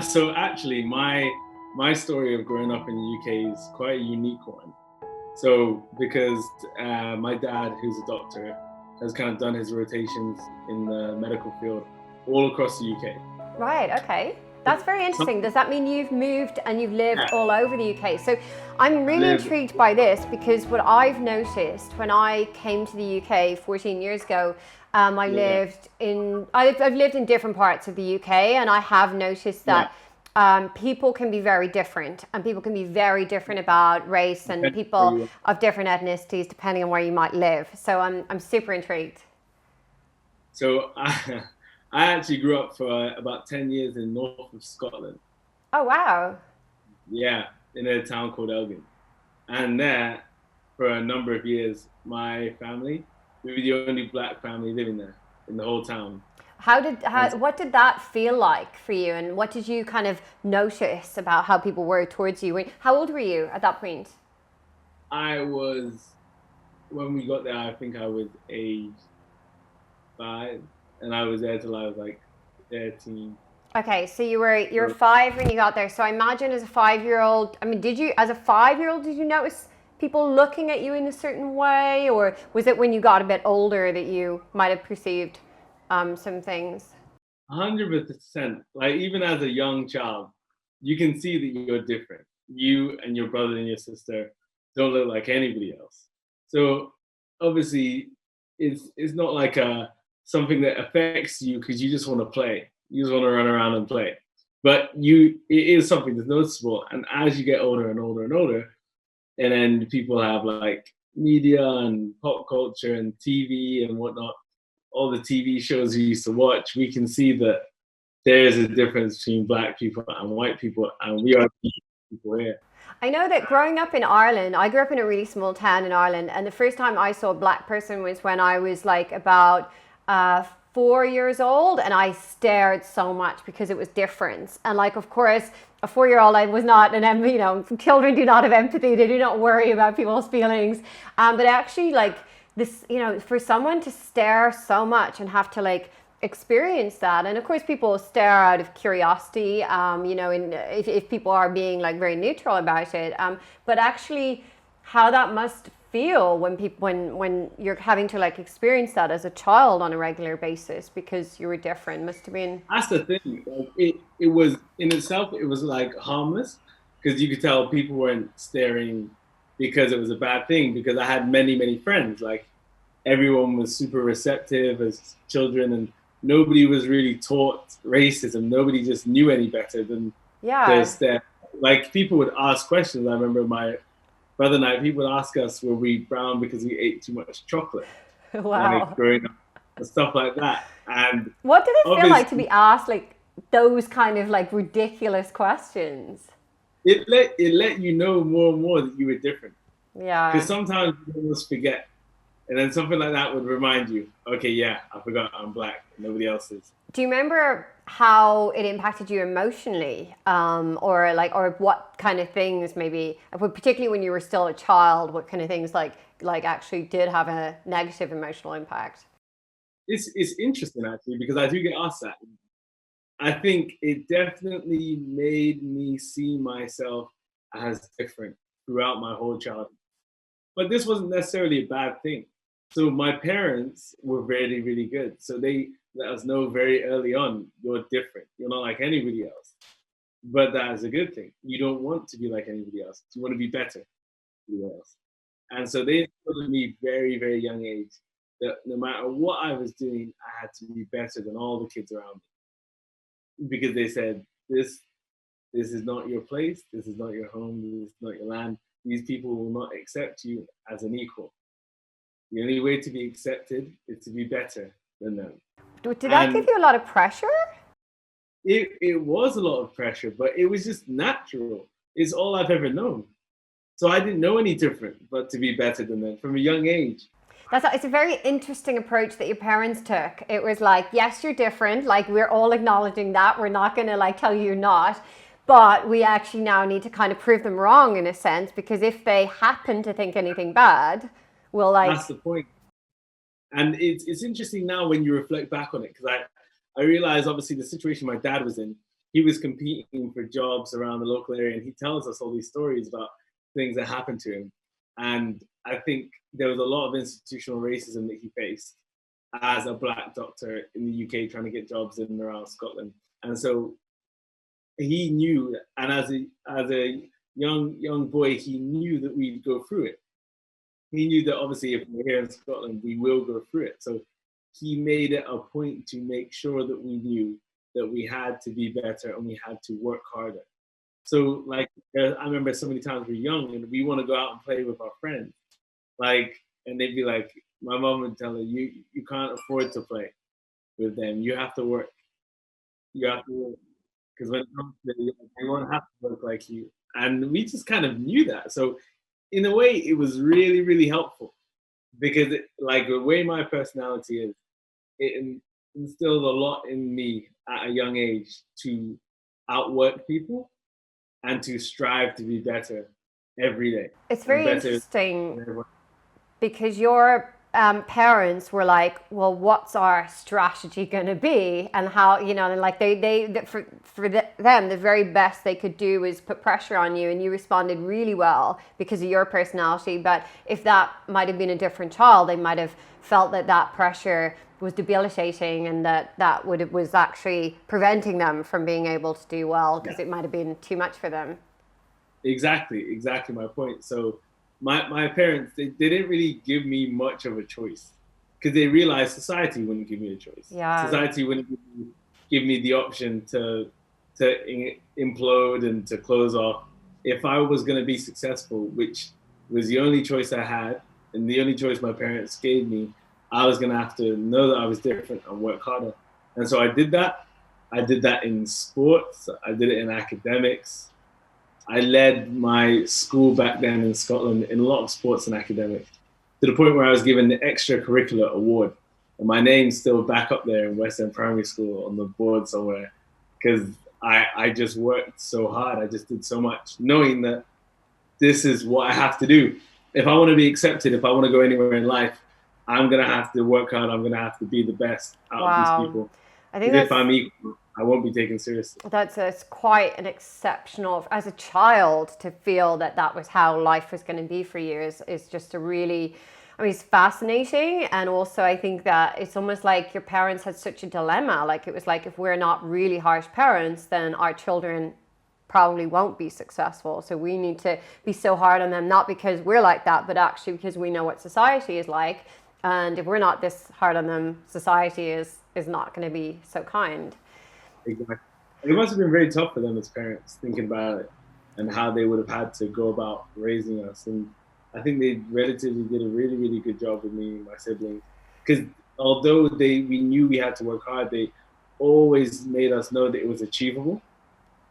So actually, my story of growing up in the UK is quite a unique one. So because my dad, who's a doctor, has kind of done his rotations in the medical field all across the UK. Right, okay. That's very interesting. Does that mean you've moved and you've lived all over the UK? So I'm really intrigued by this, because what I've noticed when I came to the UK 14 years ago, I've lived in different parts of the UK, and I have noticed that people can be very different, and people can be very different about race, and people of different ethnicities depending on where you might live. So I'm super intrigued. So I actually grew up for about 10 years in north of Scotland. Oh, wow. Yeah, in a town called Elgin. And there, for a number of years, my family, we were the only black family living there in the whole town. What did that feel like for you, and what did you kind of notice about how people were towards you? How old were you at that point? When we got there, I think I was age 5, and I was there till I was like 13. Okay, so you were 5 when you got there. So I imagine as a 5-year-old, I mean, did you notice people looking at you in a certain way, or was it when you got a bit older that you might have perceived some things? 100%. Like, even as a young child, you can see that you're different. You and your brother and your sister don't look like anybody else. So obviously, it's not like something that affects you because you just want to play. You just want to run around and play. But it is something that's noticeable. And as you get older and older and older, and then people have like media and pop culture and TV and whatnot, all the TV shows we used to watch, we can see that there is a difference between black people and white people, and we are people here. I know that growing up in Ireland, I grew up in a really small town in Ireland, and the first time I saw a black person was when I was like about 4 years old, and I stared so much because it was different. And like, of course, a 4-year-old, I was not children do not have empathy. They do not worry about people's feelings. But actually, like this, for someone to stare so much and have to like experience that, and of course people stare out of curiosity, if people are being like very neutral about it, but actually how that must feel when you're having to like experience that as a child on a regular basis because you were different must have been. That's the thing. Like, it was in itself, it was like harmless, because you could tell people weren't staring because it was a bad thing, because I had many friends. Like, everyone was super receptive as children, and nobody was really taught racism. Nobody just knew any better than to stare. Like, people would ask questions. I remember my brother and I, people would ask us, were we brown because we ate too much chocolate? Wow. Like, growing up and stuff like that. And what did it feel like to be asked like those kind of like ridiculous questions? It let you know more and more that you were different. Yeah. Because sometimes you almost forget. And then something like that would remind you, okay, yeah, I forgot I'm black. Nobody else is. Do you remember how it impacted you emotionally? Or what kind of things maybe, particularly when you were still a child, what kind of things like actually did have a negative emotional impact? It's interesting, actually, because I do get asked that. I think it definitely made me see myself as different throughout my whole childhood. But this wasn't necessarily a bad thing. So my parents were really, really good. So they let us know very early on, you're different. You're not like anybody else. But that is a good thing. You don't want to be like anybody else. You want to be better than anybody else. And so they told me very, very young age that no matter what I was doing, I had to be better than all the kids around me. Because they said, this is not your place. This is not your home. This is not your land. These people will not accept you as an equal. The only way to be accepted is to be better than them. Did that give you a lot of pressure? It was a lot of pressure, but it was just natural. It's all I've ever known. So I didn't know any different but to be better than them from a young age. It's a very interesting approach that your parents took. It was like, yes, you're different. Like, we're all acknowledging that. We're not going to like tell you you're not. But we actually now need to kind of prove them wrong in a sense, because if they happen to think anything bad, we'll like... That's the point. And it's interesting now when you reflect back on it, because I realize obviously the situation my dad was in, he was competing for jobs around the local area, and he tells us all these stories about things that happened to him. And I think there was a lot of institutional racism that he faced as a Black doctor in the UK trying to get jobs in and around Scotland. And so he knew, and as a young boy, he knew that we'd go through it. He knew that obviously if we're here in Scotland, we will go through it. So he made it a point to make sure that we knew that we had to be better and we had to work harder. So like, I remember so many times we were young and we want to go out and play with our friends. Like, and they'd be like, my mom would tell her, you can't afford to play with them. You have to work. You have to work. Because when it comes to it, they won't have to work like you. And we just kind of knew that. So in a way, it was really, really helpful because like the way my personality is, it instilled a lot in me at a young age to outwork people and to strive to be better every day. It's very interesting because your parents were like, well, what's our strategy going to be? And how, you know, and like for them, the very best they could do was put pressure on you, and you responded really well because of your personality. But if that might have been a different child, they might have felt that pressure was debilitating and that was actually preventing them from being able to do well because it might have been too much for them. Exactly my point. So my parents, they didn't really give me much of a choice because they realized society wouldn't give me a choice. Yeah. Society wouldn't give me the option to implode and to close off. If I was going to be successful, which was the only choice I had and the only choice my parents gave me, I was going to have to know that I was different and work harder. And so I did that. I did that in sports. I did it in academics. I led my school back then in Scotland in a lot of sports and academics, to the point where I was given the extracurricular award. And my name's still back up there in West End Primary School on the board somewhere, because I just worked so hard. I just did so much, knowing that this is what I have to do. If I want to be accepted, if I want to go anywhere in life, I'm going to have to work hard. I'm going to have to be the best out of these people. I think if I'm equal, I won't be taken seriously. That's quite an exceptional, as a child, to feel that was how life was going to be for you is just a really, I mean, it's fascinating. And also I think that it's almost like your parents had such a dilemma. Like it was like, if we're not really harsh parents, then our children probably won't be successful. So we need to be so hard on them, not because we're like that, but actually because we know what society is like. And if we're not this hard on them, society is not going to be so kind. Exactly. It must have been very tough for them as parents, thinking about it and how they would have had to go about raising us. And I think they relatively did a really, really good job with me and my siblings. Because although we knew we had to work hard, they always made us know that it was achievable.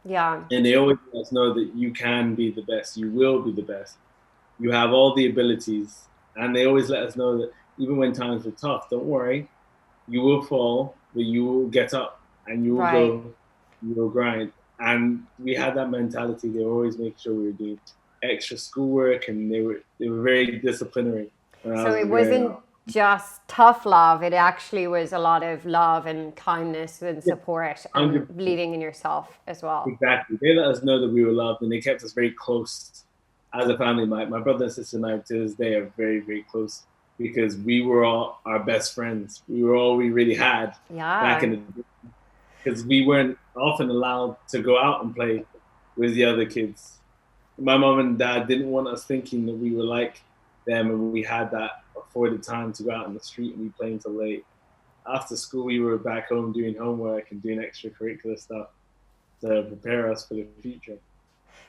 Yeah. And they always let us know that you can be the best. You will be the best. You have all the abilities. And they always let us know that even when times were tough, don't worry, you will fall, but you will get up and you will go, you will grind. And we had that mentality. They were always making sure we were doing extra schoolwork, and they were very disciplinary. So it wasn't just tough love, it actually was a lot of love and kindness and support and believing in yourself as well. Exactly. They let us know that we were loved, and they kept us very close as a family. My brother and sister and I to this day are very, very close, because we were all our best friends. We were all we really had back in the day. Because we weren't often allowed to go out and play with the other kids. My mom and dad didn't want us thinking that we were like them, and we had that afforded time to go out in the street and we played until late. After school, we were back home doing homework and doing extracurricular stuff to prepare us for the future.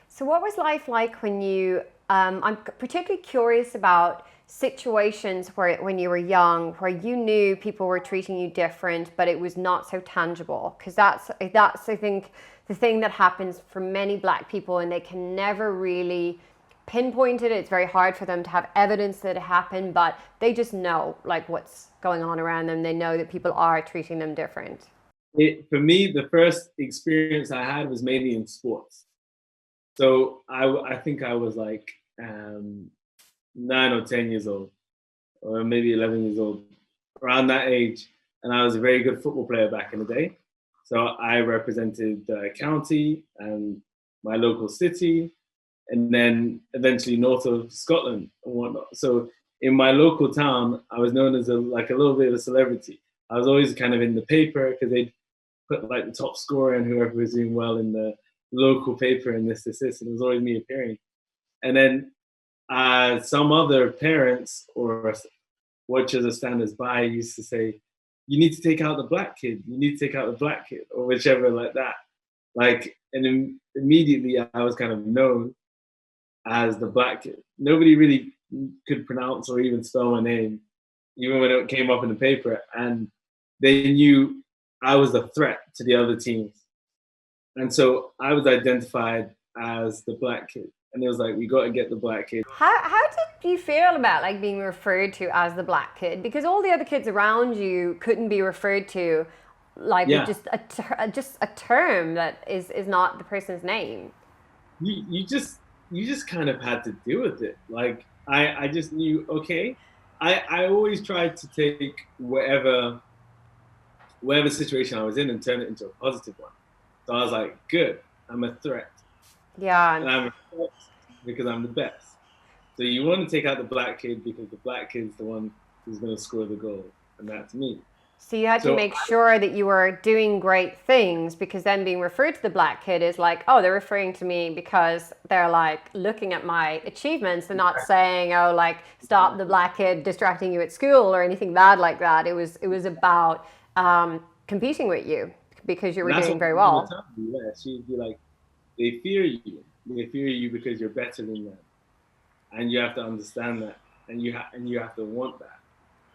So what was life like when you, I'm particularly curious about situations where when you were young, where you knew people were treating you different, but it was not so tangible, because that's I think the thing that happens for many Black people, and they can never really pinpoint it. It's very hard for them to have evidence that it happened, but they just know like what's going on around them. They know that people are treating them different. For me, the first experience I had was mainly in sports. So I think I was like 9 or 10 years old, or maybe 11 years old, around that age. And I was a very good football player back in the day. So I represented the county and my local city, and then eventually north of Scotland and whatnot. So in my local town, I was known as like a little bit of a celebrity. I was always kind of in the paper because they'd put like the top scorer and whoever was doing well in the local paper and this, and it was always me appearing. And then some other parents or watchers or standers by used to say, you need to take out the black kid, you need to take out the black kid, or whichever like that. Like, and immediately I was kind of known as the black kid. Nobody really could pronounce or even spell my name, even when it came up in the paper. And they knew I was a threat to the other teams. And so I was identified as the black kid. And it was like, we got to get the black kid. How did you feel about like being referred to as the black kid? Because all the other kids around you couldn't be referred to like just a term that is not the person's name. You just kind of had to deal with it. Like I just knew, okay. I always tried to take whatever situation I was in and turn it into a positive one. So I was like, good, I'm a threat. Yeah. And I'm a threat because I'm the best. So you want to take out the black kid because the black kid's the one who's going to score the goal, and that's me. So you had to make sure that you were doing great things, because then being referred to the black kid is like, oh, they're referring to me because they're like looking at my achievements. They're not saying, oh, like stop the black kid distracting you at school or anything bad like that. It was about competing with you because you were doing very well. Yeah, she'd be like, they fear you. They fear you because you're better than them, and you have to understand that, and you have to want that.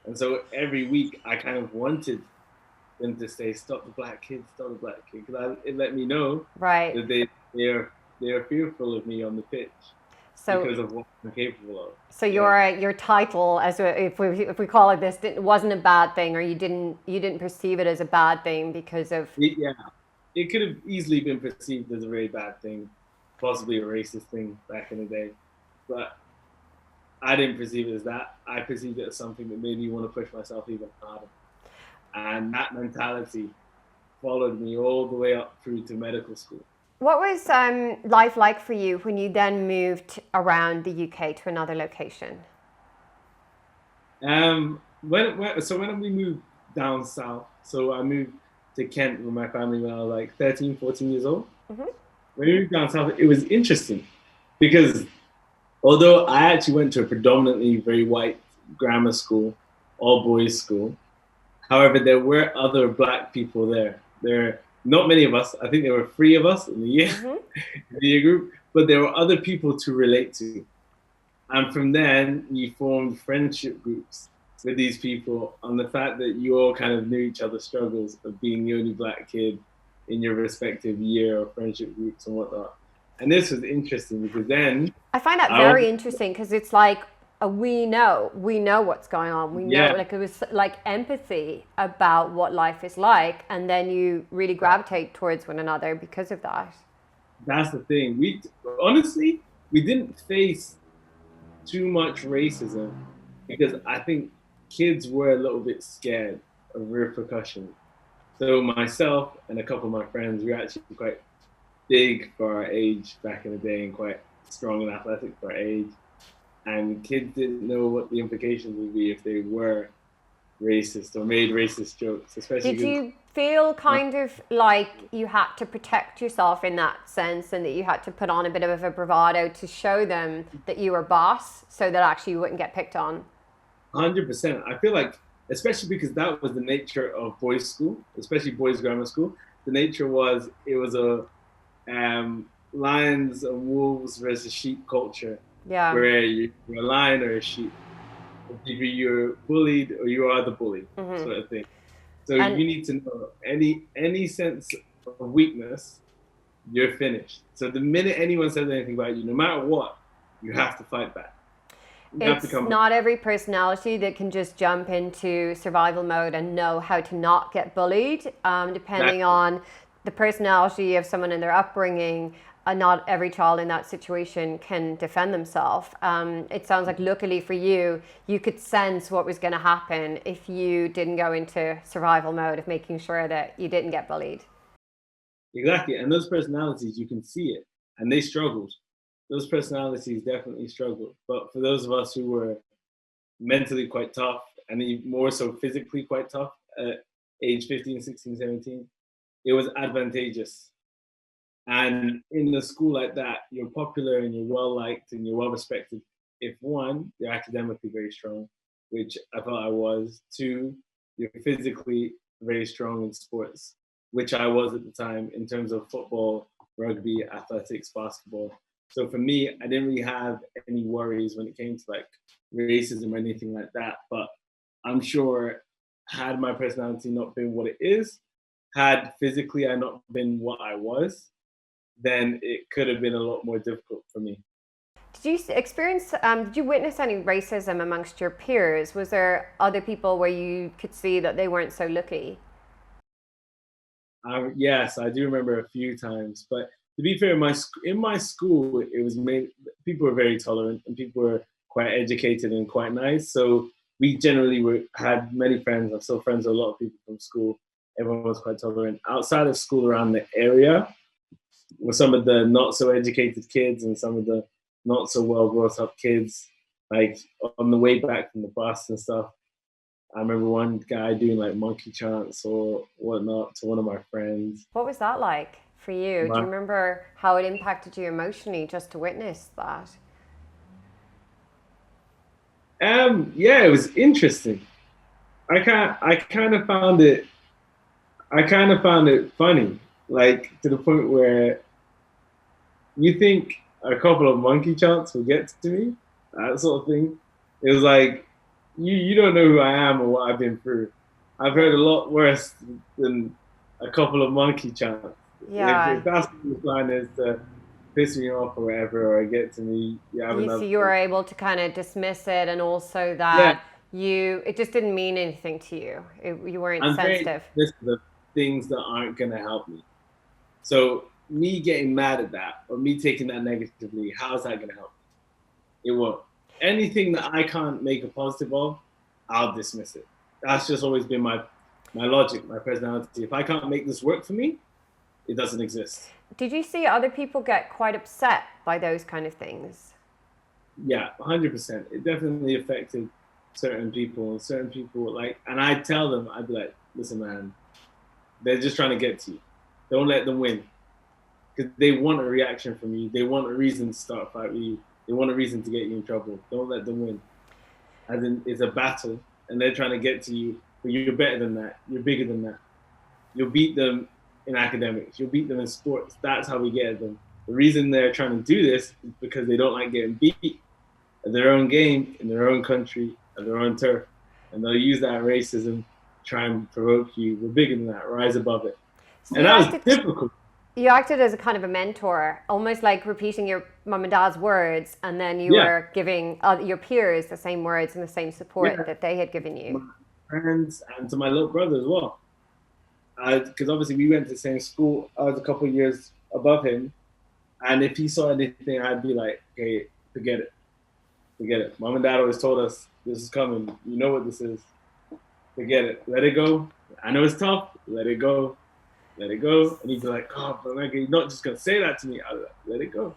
And so every week I kind of wanted them to say, stop the black kid, because it let me know that they're fearful of me on the pitch because of what I'm capable of. So your title, as if we call it this, wasn't a bad thing, or you didn't perceive it as a bad thing because of it could have easily been perceived as a very bad thing, possibly a racist thing back in the day, but I didn't perceive it as that. I perceived it as something that made me want to push myself even harder. And that mentality followed me all the way up through to medical school. What was life like for you when you then moved around the UK to another location? When we moved down south, so I moved to Kent with my family when I was like 13, 14 years old. Mm-hmm. When we moved down south, it was interesting because although I actually went to a predominantly very white grammar school, all boys school, however, there were other black people there. There are not many of us. I think there were 3 of us in the year group, but there were other people to relate to. And from then, you formed friendship groups with these people on the fact that you all kind of knew each other's struggles of being the only black kid in your respective year or friendship groups and whatnot. And this was interesting because then I find that very interesting because it's like we know what's going on. We know, like it was like empathy about what life is like, and then you really gravitate towards one another because of that. That's the thing. We honestly didn't face too much racism because I think kids were a little bit scared of repercussions. So myself and a couple of my friends, we were actually quite big for our age back in the day and quite strong and athletic for our age. And kids didn't know what the implications would be if they were racist or made racist jokes, especially. Did you feel kind of like you had to protect yourself in that sense and that you had to put on a bit of a bravado to show them that you were boss so that actually you wouldn't get picked on? 100%. I feel like, especially because that was the nature of boys' school, especially boys' grammar school, the nature was it was a lions and wolves versus sheep culture, where you're a lion or a sheep. Either you're bullied or you are the bully, sort of thing. So you need to know any sense of weakness, you're finished. So the minute anyone says anything about you, no matter what, you have to fight back. It's not every personality that can just jump into survival mode and know how to not get bullied, depending on the personality of someone and their upbringing. Not every child in that situation can defend themselves. It sounds like luckily for you, you could sense what was going to happen if you didn't go into survival mode of making sure that you didn't get bullied. Exactly. And those personalities, you can see it, and they struggled. Those personalities definitely struggled. But for those of us who were mentally quite tough, and even more so physically quite tough at age 15, 16, 17, it was advantageous. And in a school like that, you're popular and you're well liked and you're well respected. If one, you're academically very strong, which I thought I was. Two, you're physically very strong in sports, which I was at the time in terms of football, rugby, athletics, basketball. So for me, I didn't really have any worries when it came to like racism or anything like that. But I'm sure had my personality not been what it is, had physically I not been what I was, then it could have been a lot more difficult for me. Did you witness any racism amongst your peers? Was there other people where you could see that they weren't so lucky? Yes, I do remember a few times, but to be fair, in my school, it was made, people were very tolerant and people were quite educated and quite nice. So we generally had many friends. I'm still friends with a lot of people from school. Everyone was quite tolerant. Outside of school, around the area, with some of the not so educated kids and some of the not so well brought up kids, like on the way back from the bus and stuff. I remember one guy doing like monkey chants or whatnot to one of my friends. What was that like for you? Do you My, remember how it impacted you emotionally just to witness that? yeah, it was interesting. I kind of found it funny, like to the point where you think a couple of monkey chants will get to me, that sort of thing. It was like you don't know who I am or what I've been through. I've heard a lot worse than a couple of monkey chants. Yeah. If that's what the plan is to piss me off or whatever, or get to me, you have So enough. you were able to kind of dismiss it, and also Yeah, that it just didn't mean anything to you. You weren't I'm very sensitive. dismissive of things that aren't gonna help me. So me getting mad at that or me taking that negatively, how's that gonna help me? It won't. Anything that I can't make a positive of, I'll dismiss it. That's just always been my logic, my personality. If I can't make this work for me, it doesn't exist. Did you see other people get quite upset by those kind of things? Yeah, 100%. It definitely affected certain people, and certain people like, and I tell them, I'd be like, listen, man, they're just trying to get to you. Don't let them win because they want a reaction from you. They want a reason to start a fight with you. They want a reason to get you in trouble. Don't let them win. As in, it's a battle, and they're trying to get to you. But you're better than that. You're bigger than that. You'll beat them in academics. You'll beat them in sports. That's how we get at them. The reason they're trying to do this is because they don't like getting beat at their own game, in their own country, at their own turf. And they'll use that racism to try and provoke you. We're bigger than that. Rise above it. So And that was difficult. you acted as a kind of a mentor, almost like repeating your mum and dad's words, and then you Yeah. were giving your peers the same words and the same support Yeah. that they had given you. My friends and to my little brother as well. Because obviously we went to the same school. I was a couple of years above him. And if he saw anything, I'd be like, okay, forget it. Forget it. Mom and dad always told us this is coming. You know what this is. Forget it. Let it go. I know it's tough. Let it go. Let it go. And he'd be like, oh, but like, you're not just going to say that to me. I'd be like, let it go.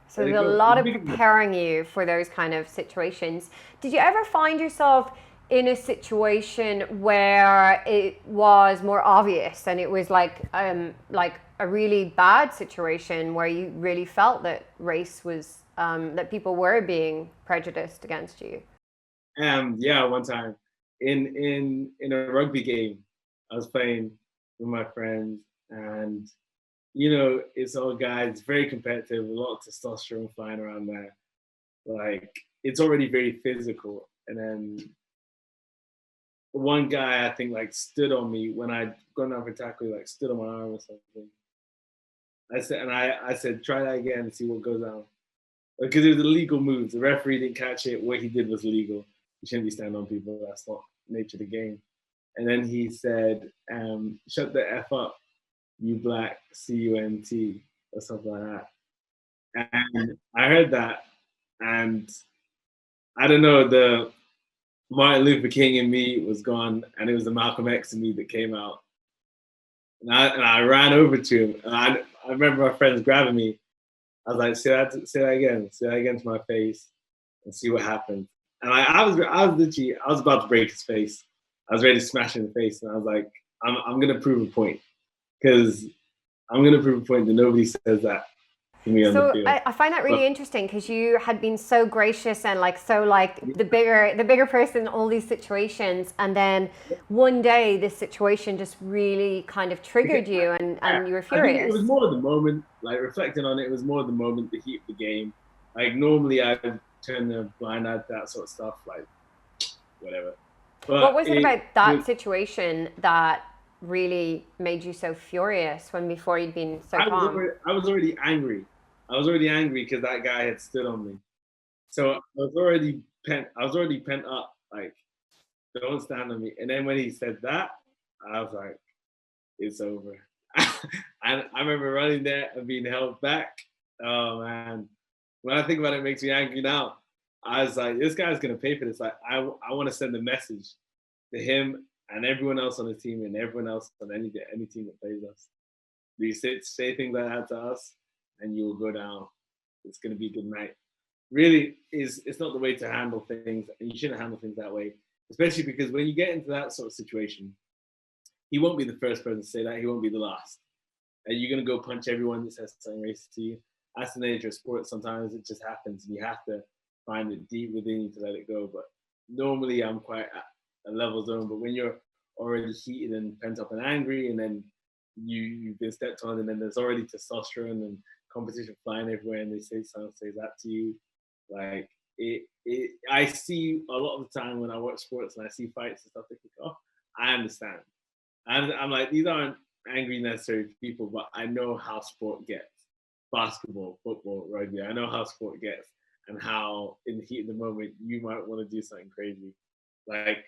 So there's a lot of preparing you for those kind of situations. Did you ever find yourself in a situation where it was more obvious and it was like a really bad situation where you really felt that race was that people were being prejudiced against you? Yeah, one time in a rugby game, I was playing with my friends, and it's all guys, very competitive, a lot of testosterone flying around there. Like it's already very physical, and then one guy I think like stood on me when I'd gone down for tackle, like stood on my arm or something. I said, try that again and see what goes on. Because it was a legal move. The referee didn't catch it. What he did was legal. You shouldn't be standing on people. That's not the nature of the game. And then he said, shut the F up, you black CUNT, or something like that. And I heard that, and I don't know, the Martin Luther King in me was gone, and it was the Malcolm X in me that came out. And I ran over to him. And I remember my friends grabbing me. I was like, say that again to my face and see what happened. And I was literally, I was about to break his face. I was ready to smash him in the face. And I was like, I'm going to prove a point, because I'm going to prove a point that nobody says that to me on the field. I find that really interesting, because you had been so gracious and like so like the bigger person in all these situations, and then one day this situation just really kind of triggered you, and you were furious. I think it was more of the moment, like reflecting on it, it was more of the moment, the heat of the game. Like normally I would turn the blind eye to that sort of stuff, like whatever. But what was it about that situation that really made you so furious when before you'd been so calm? I was already angry. I was already angry because that guy had stood on me. So I was already pent up, like, don't stand on me. And then when he said that, I was like, it's over. And I remember running there and being held back. Oh man. When I think about it, it makes me angry now. I was like, this guy's gonna pay for this. Like, I want to send a message to him and everyone else on the team and everyone else on any team that plays us. Do you say things like that to us, and you will go down. It's gonna be a good night. Really, it's not the way to handle things, and you shouldn't handle things that way. Especially because when you get into that sort of situation, he won't be the first person to say that. He won't be the last. And you're gonna go punch everyone that says something racist to you. That's the nature of sports. Sometimes it just happens, and you have to find it deep within you to let it go. But normally I'm quite at a level zone. But when you're already heated and pent up and angry, and then you've been stepped on, and then there's already testosterone and competition flying everywhere, and they say someone says that to you, like I see a lot of the time when I watch sports and I see fights and stuff, I think, oh, I understand. I'm like, these aren't angry necessary people, but I know how sport gets. Basketball, football, rugby, I know how sport gets, and how in the heat of the moment you might want to do something crazy. Like,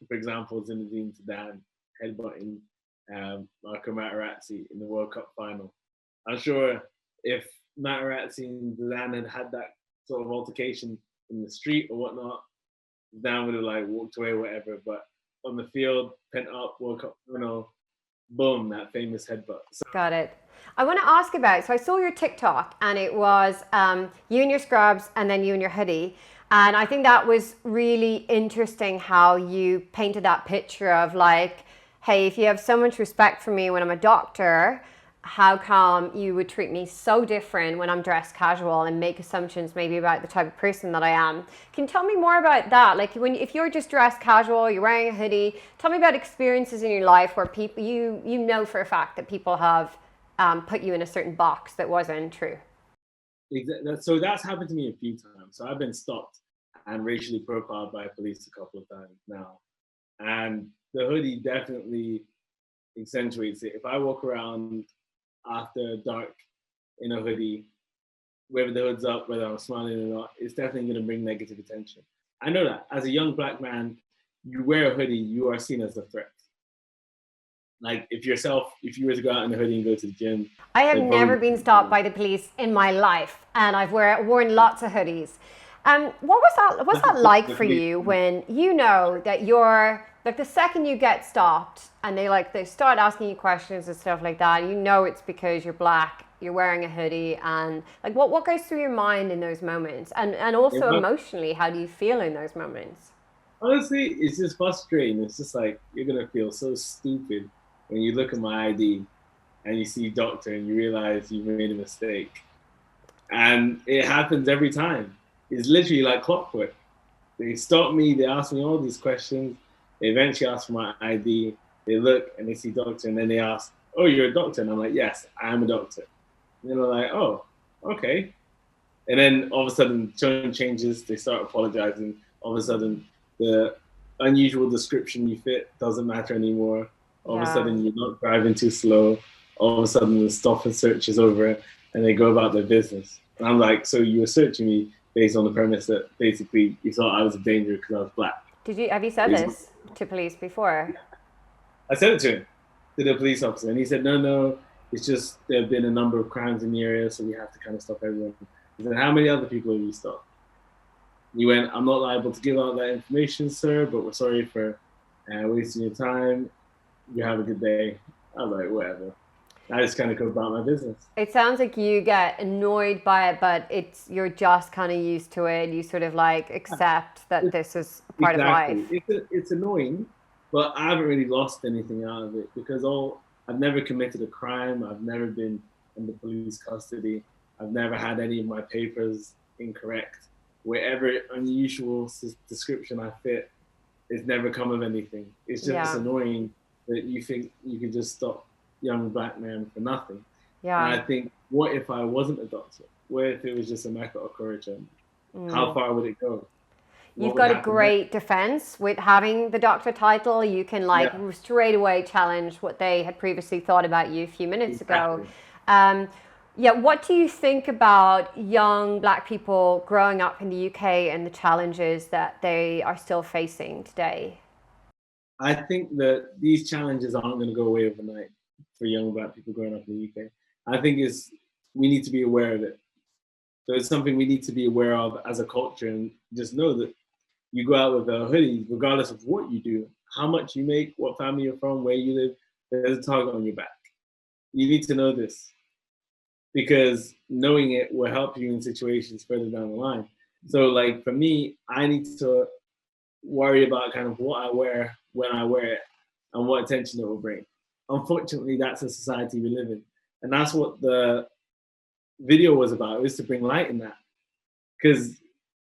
for example, Zinedine Zidane headbutting Marco Materazzi in the World Cup final. I'm sure if Materazzi and Zidane had that sort of altercation in the street or whatnot, Zidane would have like walked away or whatever. But on the field, pent up World Cup final, boom, that famous headbutt. So, got it. I want to ask about, so I saw your TikTok, and it was you in your scrubs and then you in your hoodie. And I think that was really interesting how you painted that picture of like, hey, if you have so much respect for me when I'm a doctor, how come you would treat me so different when I'm dressed casual and make assumptions maybe about the type of person that I am? Can you tell me more about that? Like, if you're just dressed casual, you're wearing a hoodie, tell me about experiences in your life where people, you know for a fact that people have put you in a certain box that wasn't true. So that's happened to me a few times. So I've been stopped and racially profiled by police a couple of times now. And the hoodie definitely accentuates it. If I walk around after dark in a hoodie, whether the hood's up, whether I'm smiling or not, it's definitely going to bring negative attention. I know that. As a young black man, you wear a hoodie, you are seen as a threat. Like if you were to go out in a hoodie and go to the gym. I have never been stopped by the police in my life, and I've worn lots of hoodies. What's that like for you when you know that you're like, the second you get stopped and they start asking you questions and stuff like that, you know it's because you're black, you're wearing a hoodie, and like what goes through your mind in those moments, and also emotionally, how do you feel in those moments? Honestly, it's just frustrating. It's just like, you're gonna feel so stupid when you look at my ID and you see doctor and you realize you've made a mistake. And it happens every time. It's literally like clockwork. They stop me, they ask me all these questions, they eventually ask for my ID, they look and they see doctor, and then they ask, oh, you're a doctor? And I'm like, yes, I am a doctor. And they're like, oh, okay. And then all of a sudden, tone changes, they start apologizing. All of a sudden, the unusual description you fit doesn't matter anymore. All of a sudden, you're not driving too slow. All of a sudden, the stop and search is over, and they go about their business. And I'm like, so you were searching me based on the premise that basically you thought I was a danger because I was black. Have you said this to police before? I said it to him, to the police officer, and he said, no, it's just there have been a number of crimes in the area, so we have to kind of stop everyone. He said, how many other people have you stopped? He went, I'm not liable to give out that information, sir, but we're sorry for wasting your time. You have a good day. I was like, whatever. I just kind of go about my business. It sounds like you get annoyed by it, but you're just kind of used to it. You sort of like accept that this is a part of life. Exactly. It's annoying, but I haven't really lost anything out of it because I've never committed a crime. I've never been under police custody. I've never had any of my papers incorrect. Whatever unusual description I fit, it's never come of anything. It's just annoying that you think you can just stop young black men for nothing. Yeah. And I think, what if I wasn't a doctor? What if it was just Emeka Okorocha? How far would it go? You've got a great defense with having the doctor title. You can straight away challenge what they had previously thought about you a few minutes ago. What do you think about young black people growing up in the UK and the challenges that they are still facing today? I think that these challenges aren't going to go away overnight for young black people growing up in the UK. I think we need to be aware of it. So it's something we need to be aware of as a culture, and just know that you go out with a hoodie, regardless of what you do, how much you make, what family you're from, where you live, there's a target on your back. You need to know this, because knowing it will help you in situations further down the line. So like for me, I need to worry about kind of what I wear, when I wear it, and what attention it will bring. Unfortunately, that's the society we live in. And that's what the video was about. It was to bring light in that. Because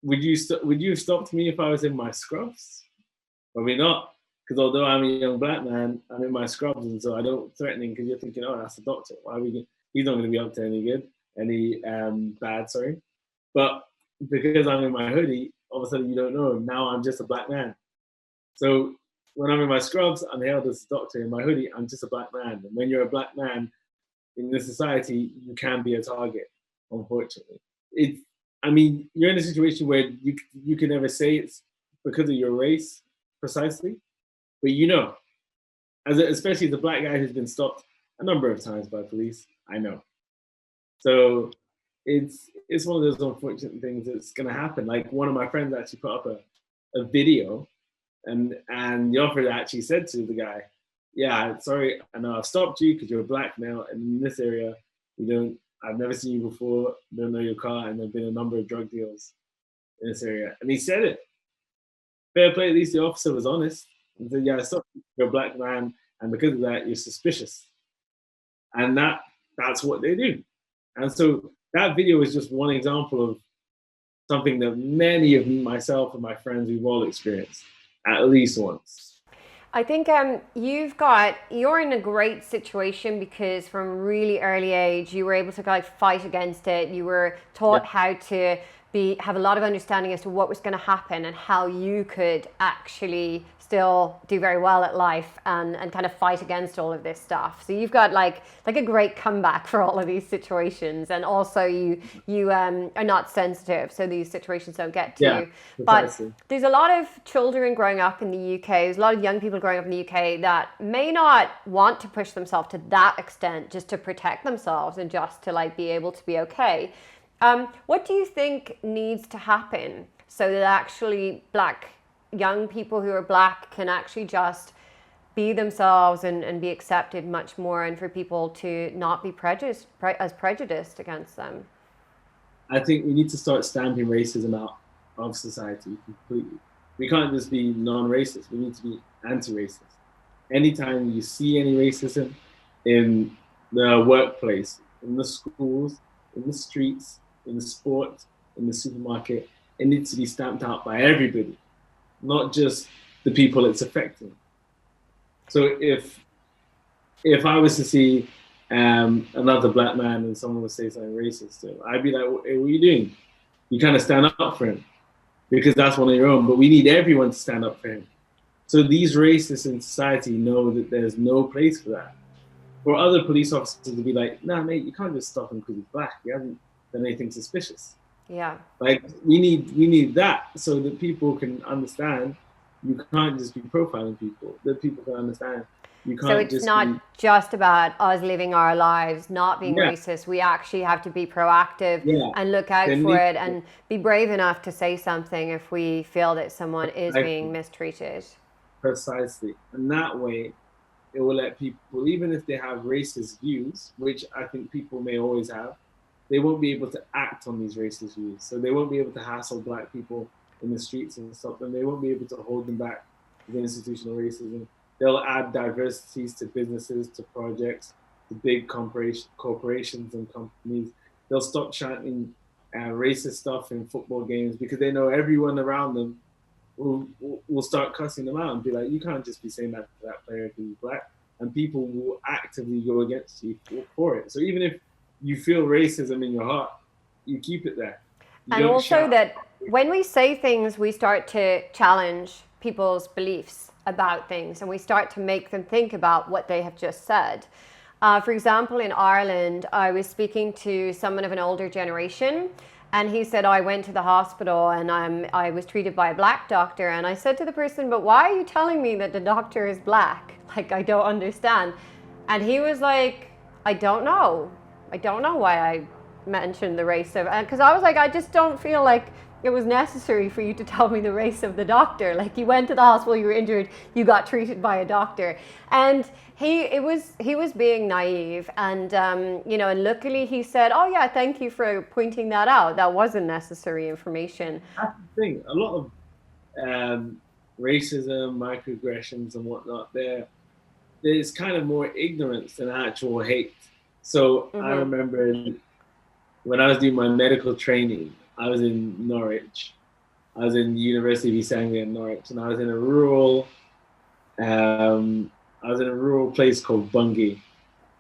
would you have stopped me if I was in my scrubs? Probably not. Because although I'm a young black man, I'm in my scrubs, and so I don't threatening, because you're thinking, oh, that's the doctor. Why are we? He's not going to be up to any good, any bad, sorry. But because I'm in my hoodie, all of a sudden you don't know. Now I'm just a black man. So when I'm in my scrubs, I'm hailed as a doctor. In my hoodie, I'm just a black man. And when you're a black man in this society, you can be a target, unfortunately. You're in a situation where you can never say it's because of your race precisely, but especially the black guy who's been stopped a number of times by police, I know. So it's one of those unfortunate things that's going to happen. Like one of my friends actually put up a video, and the officer actually said to the guy, yeah, sorry, I know I've stopped you because you're a black male, and in this area, I've never seen you before, don't know your car, and there've been a number of drug deals in this area. And he said it. Fair play, at least the officer was honest and said, yeah, I stopped you, you're a black man, and because of that, you're suspicious. And that's what they do. And so that video is just one example of something that many of myself and my friends, we've all experienced at least once. I think you're in a great situation because from really early age, you were able to fight against it. You were taught how to have a lot of understanding as to what was going to happen and how you could actually still do very well at life and kind of fight against all of this stuff. So you've got like a great comeback for all of these situations, and also you are not sensitive, so these situations don't get to you. But there's a lot of children growing up in the UK, there's a lot of young people growing up in the UK that may not want to push themselves to that extent just to protect themselves and just to be able to be okay. What do you think needs to happen so that actually young people who are black can actually just be themselves and be accepted much more, and for people to not be prejudiced against them? I think we need to start stamping racism out of society completely. We can't just be non-racist. We need to be anti-racist. Anytime you see any racism in the workplace, in the schools, in the streets, in the sport, in the supermarket, it needs to be stamped out by everybody, not just the people it's affecting. So if I was to see another black man and someone would say something racist to him, I'd be like, hey, what are you doing? You kind of stand up for him because that's one of your own, but we need everyone to stand up for him. So these racists in society know that there's no place for that. For other police officers to be like, nah, mate, you can't just stop him because he's black. You haven't done anything suspicious. Yeah. Like we need that so that people can understand. You can't just be profiling people. That people can understand. You can't. So it's not just about us living our lives, not being racist. We actually have to be proactive and look out for it and be brave enough to say something if we feel that someone is being mistreated. Precisely. And that way, it will let people, even if they have racist views, which I think people may always have, they won't be able to act on these racist views. So they won't be able to hassle Black people in the streets and stuff, and they won't be able to hold them back with institutional racism. They'll add diversities to businesses, to projects, to big corporations and companies. They'll stop chanting racist stuff in football games because they know everyone around them will start cussing them out and be like, you can't just be saying that to that player because he's Black. And people will actively go against you for it. So even if you feel racism in your heart, you keep it there. And also that when we say things, we start to challenge people's beliefs about things, and we start to make them think about what they have just said. For example, in Ireland, I was speaking to someone of an older generation, and he said, I went to the hospital and I was treated by a Black doctor. And I said to the person, but why are you telling me that the doctor is Black? Like, I don't understand. And he was like, I don't know. I don't know why I mentioned the race of, because I was like, I just don't feel like it was necessary for you to tell me the race of the doctor. Like, you went to the hospital, you were injured, you got treated by a doctor. And he was being naive, and and luckily he said, oh yeah, thank you for pointing that out. That wasn't necessary information. That's the thing. A lot of racism, microaggressions and whatnot, there's kind of more ignorance than actual hate. So I remember when I was doing my medical training, I was in Norwich. I was in the University of East Anglia in Norwich, and I was in a rural place called Bungay,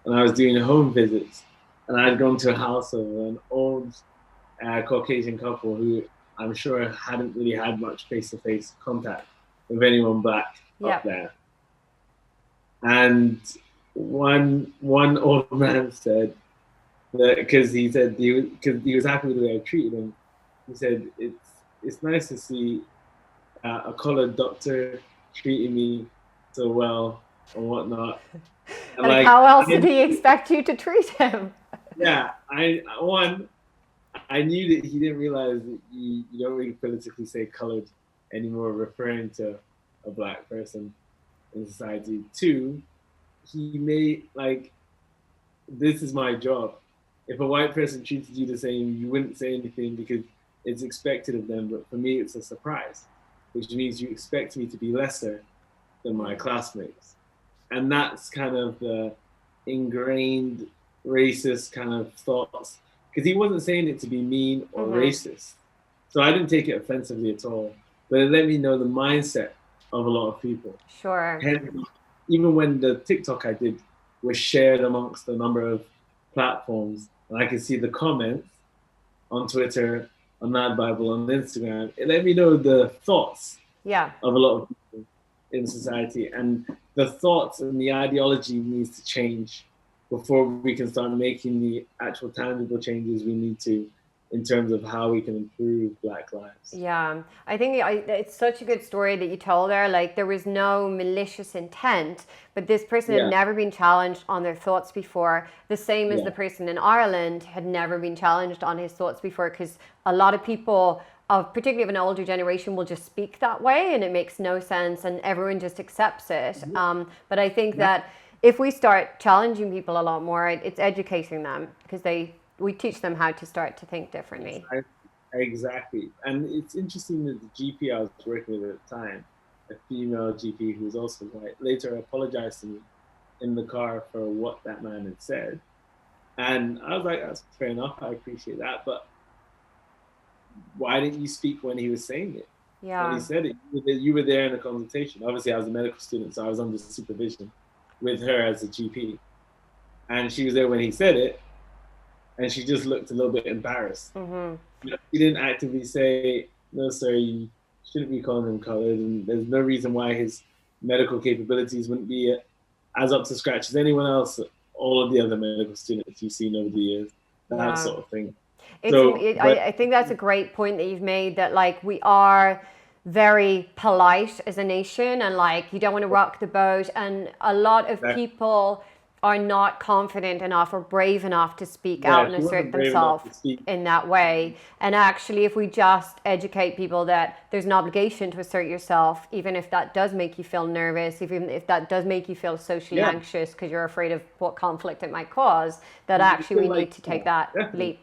and I was doing home visits, and I'd gone to a house of an old Caucasian couple who I'm sure hadn't really had much face-to-face contact with anyone Black up there. And one old man said that, because he said he was happy with the way I treated him. He said it's nice to see a colored doctor treating me so well and whatnot. And like, how else did he expect you to treat him? Yeah, I knew that he didn't realize that you don't really politically say colored anymore, referring to a Black person in society. Two, he made, like, this is my job. If a white person treated you the same, you wouldn't say anything because it's expected of them. But for me, it's a surprise, which means you expect me to be lesser than my classmates. And that's kind of the ingrained racist kind of thoughts, because he wasn't saying it to be mean or racist. So I didn't take it offensively at all, but it let me know the mindset of a lot of people. Sure. And even when the TikTok I did was shared amongst a number of platforms, and I could see the comments on Twitter, on Mad Bible, on Instagram, it let me know the thoughts of a lot of people in society. And the thoughts and the ideology needs to change before we can start making the actual tangible changes we need to in terms of how we can improve Black lives. Yeah, I think it's such a good story that you told there. Like, there was no malicious intent, but this person had never been challenged on their thoughts before. The same as the person in Ireland had never been challenged on his thoughts before, because a lot of people, particularly of an older generation, will just speak that way and it makes no sense and everyone just accepts it. But I think that if we start challenging people a lot more, it's educating them, because we teach them how to start to think differently. Exactly. And it's interesting that the GP I was working with at the time, a female GP who was also white, later apologized to me in the car for what that man had said. And I was like, that's fair enough, I appreciate that, but why didn't you speak when he was saying it? Yeah. When he said it, you were there in the consultation. Obviously I was a medical student, so I was under supervision with her as a GP. And she was there when he said it, and she just looked a little bit embarrassed. She didn't actively say, no, sir, you shouldn't be calling him colored, and there's no reason why his medical capabilities wouldn't be as up to scratch as anyone else, all of the other medical students you've seen over the years, that sort of thing. I think that's a great point that you've made, that like we are very polite as a nation, and like you don't want to rock the boat, and a lot of people are not confident enough or brave enough to speak out and she wasn't assert brave enough to themselves speak. in that way. And actually, if we just educate people that there's an obligation to assert yourself, even if that does make you feel nervous, even if that does make you feel socially anxious because you're afraid of what conflict it might cause, that actually we need to take that leap.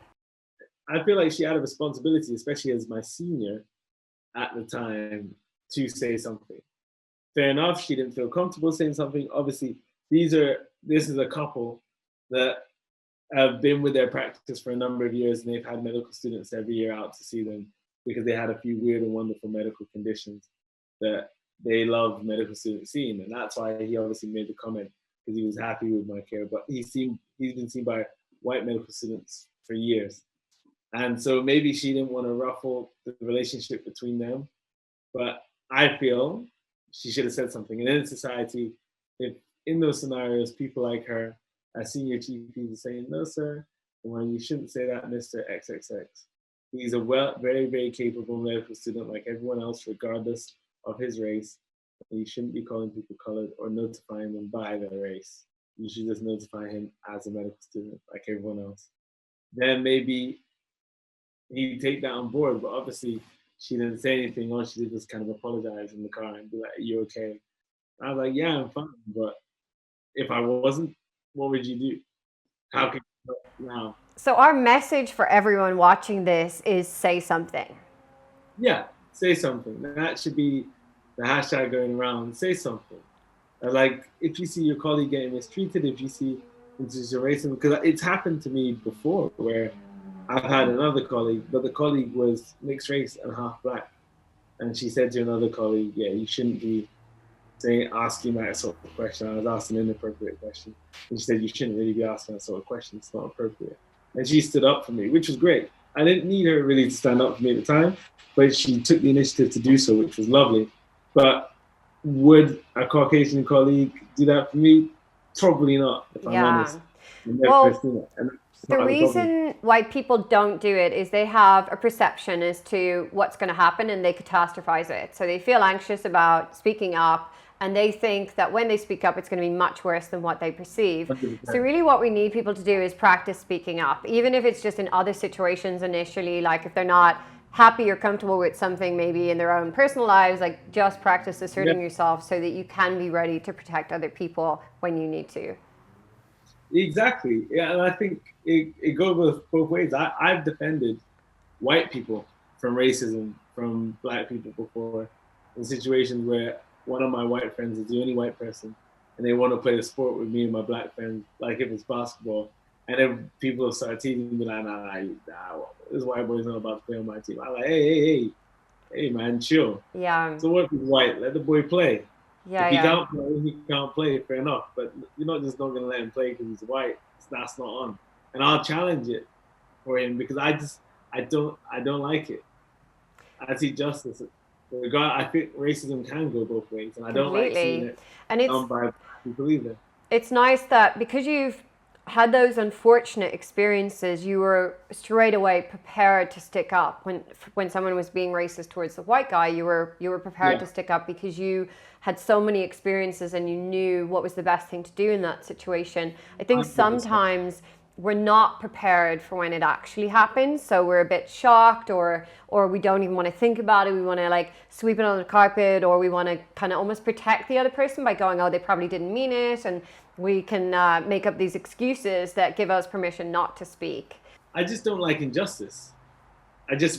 I feel like she had a responsibility, especially as my senior at the time, to say something. Fair enough, she didn't feel comfortable saying something. Obviously, this is a couple that have been with their practice for a number of years, and they've had medical students every year out to see them because they had a few weird and wonderful medical conditions that they love medical students seeing. And that's why he obviously made the comment, because he was happy with my care. But he's been seen by white medical students for years. And so maybe she didn't want to ruffle the relationship between them. But I feel she should have said something. And in society, if in those scenarios, people like her, as senior GPs, are saying, no, sir, well, you shouldn't say that, Mr. XXX. He's a very, very capable medical student like everyone else, regardless of his race. And you shouldn't be calling people colored or notifying them by their race. You should just notify him as a medical student like everyone else. Then maybe he'd take that on board, but obviously she didn't say anything. All she did was kind of apologize in the car and be like, are you okay? I was like, yeah, I'm fine. But if I wasn't, what would you do? How can you help now? So our message for everyone watching this is say something. Yeah, say something. That should be the hashtag going around. Say something. Like if you see your colleague getting mistreated, if you see institutional racism, because it's happened to me before where I've had another colleague, but the colleague was mixed race and half black. And she said to another colleague, yeah, you shouldn't be asking that sort of question. I was asking an inappropriate question. And she said, you shouldn't really be asking that sort of question. It's not appropriate. And she stood up for me, which was great. I didn't need her really to stand up for me at the time, but she took the initiative to do so, which was lovely. But would a Caucasian colleague do that for me? Probably not, if I'm honest. Well, the reason why people don't do it is they have a perception as to what's going to happen and they catastrophize it. So they feel anxious about speaking up and they think that when they speak up, it's going to be much worse than what they perceive. 100%. So really what we need people to do is practice speaking up, even if it's just in other situations initially, like if they're not happy or comfortable with something maybe in their own personal lives, like just practice asserting yourself so that you can be ready to protect other people when you need to. Exactly. Yeah, and I think it goes both ways. I've defended white people from racism from black people before in situations where one of my white friends is the only white person and they want to play a sport with me and my black friends, like if it's basketball. And then people have started teasing me like, nah, this white boy's not about to play on my team. I'm like, hey, man, chill. Yeah. So what if he's white? Let the boy play. Yeah, if he can't play, fair enough. But you're not just not going to let him play because he's white. That's not on. And I'll challenge it for him because I don't like it. I see justice. I think racism can go both ways, and I don't like seeing it done by people either. It's nice that because you've had those unfortunate experiences, you were straight away prepared to stick up when someone was being racist towards the white guy. You were prepared to stick up because you had so many experiences and you knew what was the best thing to do in that situation. I think 100%. Sometimes we're not prepared for when it actually happens, so we're a bit shocked, or we don't even want to think about it. We want to like sweep it under the carpet, or we want to kind of almost protect the other person by going, oh, they probably didn't mean it, and we can make up these excuses that give us permission not to speak. I just don't like injustice.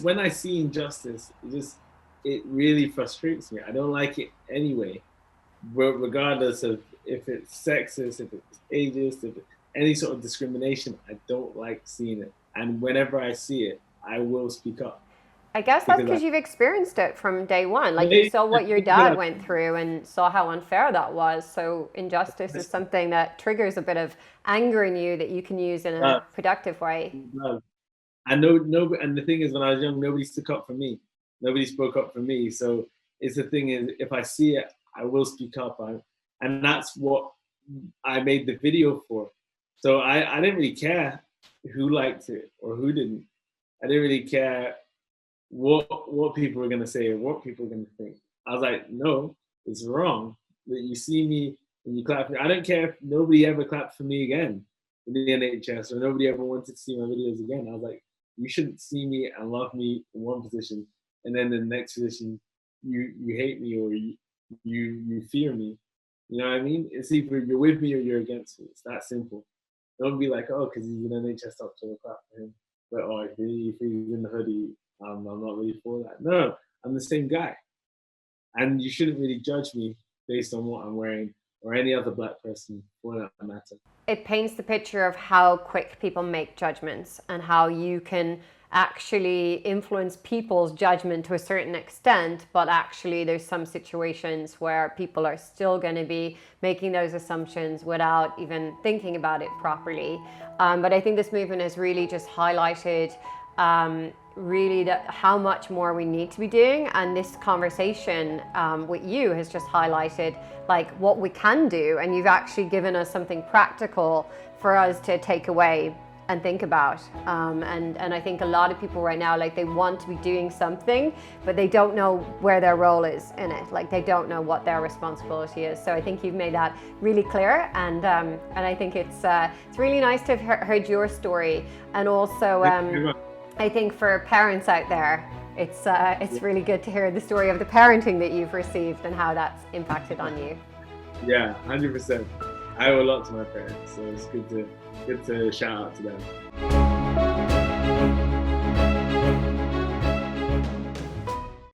When I see injustice, it really frustrates me. I don't like it anyway, regardless of if it's sexist, if it's ageist, if it's any sort of discrimination. I don't like seeing it. And whenever I see it, I will speak up. I guess that's because you've experienced it from day one. Like you saw what your dad went through and saw how unfair that was. So injustice is something that triggers a bit of anger in you that you can use in a productive way. I know, and the thing is, when I was young, nobody stuck up for me. Nobody spoke up for me. So the thing is, if I see it, I will speak up. And that's what I made the video for. So I didn't really care who liked it or who didn't. I didn't really care what people were going to say or what people were going to think. I was like, no, it's wrong that you see me and you clap for me. I don't care if nobody ever clapped for me again in the NHS, or nobody ever wanted to see my videos again. I was like, you shouldn't see me and love me in one position, and then in the next position, you hate me, or you fear me. You know what I mean? It's either you're with me or you're against me. It's that simple. Don't be like, oh, because he's an NHS doctor, we'll clap for him. But oh, if he's in the hoodie, I'm not really for that. No, I'm the same guy. And you shouldn't really judge me based on what I'm wearing, or any other Black person for that matter. It paints the picture of how quick people make judgments, and how you can actually influence people's judgment to a certain extent, but actually there's some situations where people are still going to be making those assumptions without even thinking about it properly. But I think this movement has really just highlighted really how much more we need to be doing, and this conversation with you has just highlighted like what we can do, and you've actually given us something practical for us to take away and think about. And I think a lot of people right now, like, they want to be doing something, but they don't know where their role is in it. Like, they don't know what their responsibility is. So I think you've made that really clear, and I think it's really nice to have heard your story, and also I think for parents out there, it's really good to hear the story of the parenting that you've received and how that's impacted on you. Yeah, 100%. I owe a lot to my parents, so it's good to shout out to them.